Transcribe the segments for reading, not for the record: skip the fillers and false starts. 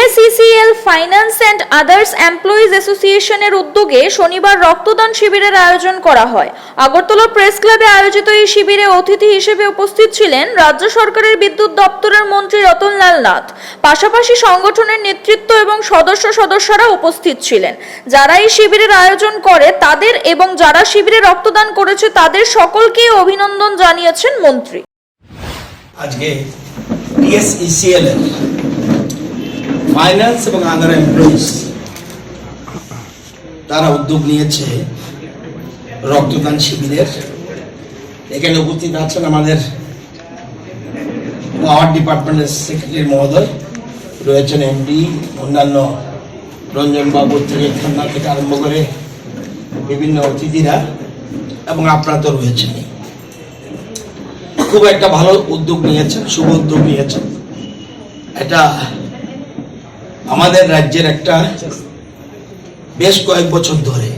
PSECL finance and others employees অ্যাসোসিয়েশনের উদ্যোগে শনিবার রক্তদান শিবিরের আয়োজন করা হয়। আগরতলা প্রেস ক্লাবে আয়োজিত এই শিবিরে অতিথি হিসেবে উপস্থিত ছিলেন রাজ্য সরকারের বিদ্যুৎ দপ্তরের মন্ত্রী রতনলাল নাথ। পাশাপাশি সংগঠনের নেতৃত্ব এবং সদস্যরা উপস্থিত ছিলেন। যারা এই শিবিরের আয়োজন করে তাদের এবং যারা শিবিরে রক্তদান করেছে তাদের সকলকে অভিনন্দন জানিয়েছেন মন্ত্রী। আজকে PSECL এর ফাইন্যান্স এবং আদার এমপ্লয়িজ তারা উদ্যোগ নিয়েছে রক্তদান শিবিরের। এখানে উপস্থিত আছেন আমাদের পাওয়ার ডিপার্টমেন্টের সেক্রেটারি মহোদয়, রয়েছেন এমডি, অন্যান্য রঞ্জনবাবু থেকে ঠান্ডা থেকে আরম্ভ করে বিভিন্ন অতিথিরা, এবং আপনারা তো রয়েছেন। খুব একটা ভালো উদ্যোগ নিয়েছেন, শুভ উদ্যোগ নিয়েছেন। এটা আমাদের রাজ্যের একটা বেশ কয়েক বছর ধরে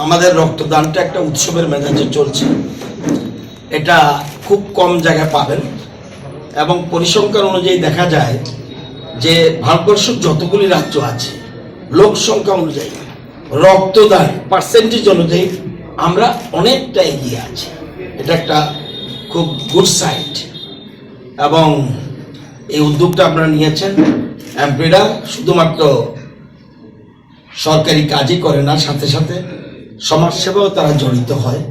আমাদের রক্তদানটা একটা উৎসবের মেজাজে চলছে। এটা খুব কম জায়গায় পাবেন, এবং পরিসংখ্যান অনুযায়ী দেখা যায় যে ভারতবর্ষের যতগুলি রাজ্য আছে লোক সংখ্যা অনুযায়ী রক্তদান পার্সেন্টেজ অনুযায়ী আমরা অনেকটা এগিয়ে আছি। এটা একটা খুব গুড সাইড, এবং এই উদ্যোগটা আপনারা নিয়েছেন। এমপিরা শুধুমাত্র সরকারি কাজই করে না, সাথে সাথে সমাজসেবাও তারা জড়িত হয়,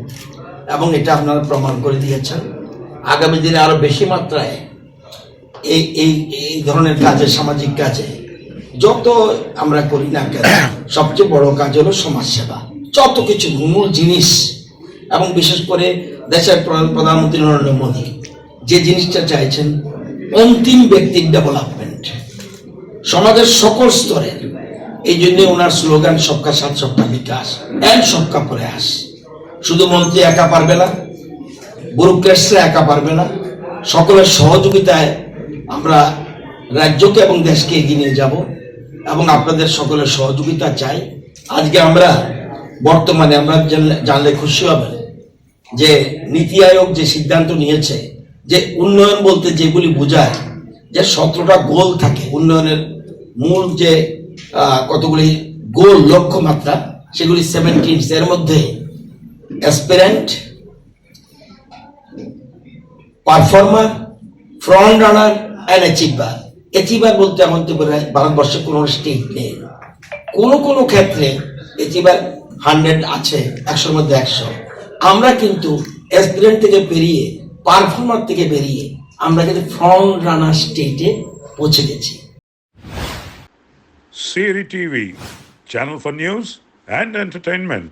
এবং এটা আপনারা প্রমাণ করে দিয়েছেন। আগামী দিনে আরো বেশি মাত্রায় এই এই এই ধরনের কাজে, সামাজিক কাজে যত আমরা করি না কেন, সবচেয়ে বড় কাজ হলো সমাজসেবা। যত কিছু মূল জিনিস, এবং বিশেষ করে দেশের প্রধানমন্ত্রী নরেন্দ্র মোদী যে জিনিসটা চাইছেন, অন্তিম ব্যক্তির ডেভেলপমেন্ট সমাজের সকল স্তরের। এই জন্য ওনার স্লোগান সবকা সাথ সবকা বিকাশ এন্ড সবকা প্রয়াস। শুধু মন্ত্রী একা পারবে না, ব্যুরোক্রেটসরা একা পারবে না, সকলের সহযোগিতায় আমরা রাজ্যকে এবং দেশকে এগিয়ে নিয়ে যাব, এবং আপনাদের সকলের সহযোগিতা চাই। আজকে আমরা বর্তমানে আমরা জানলে খুশি হবেন যে নীতি আয়োগ যে সিদ্ধান্ত নিয়েছে যে উন্নয়ন বলতে যেগুলি বোঝায় যে 17টা গোল থাকে, উন্নয়নের মূল যে কতগুলি গোল লক্ষ্যমাত্রা, সেগুলি 17। এর মধ্যে aspirant, performer, front runner and achiever. Achiever বলতে এমন তো ভারতবর্ষে কোনো স্টেট নেই। কোনো ক্ষেত্রে অ্যাচিভার 100 আছে, 100-র মধ্যে 100। আমরা কিন্তু অ্যাসপিরেন্ট থেকে বেরিয়ে, পারফর্মার থেকে বেরিয়ে আমরা কিন্তু ফ্রন্ট রানার স্টেটে পৌঁছে গেছি। Siri TV, channel for news and entertainment.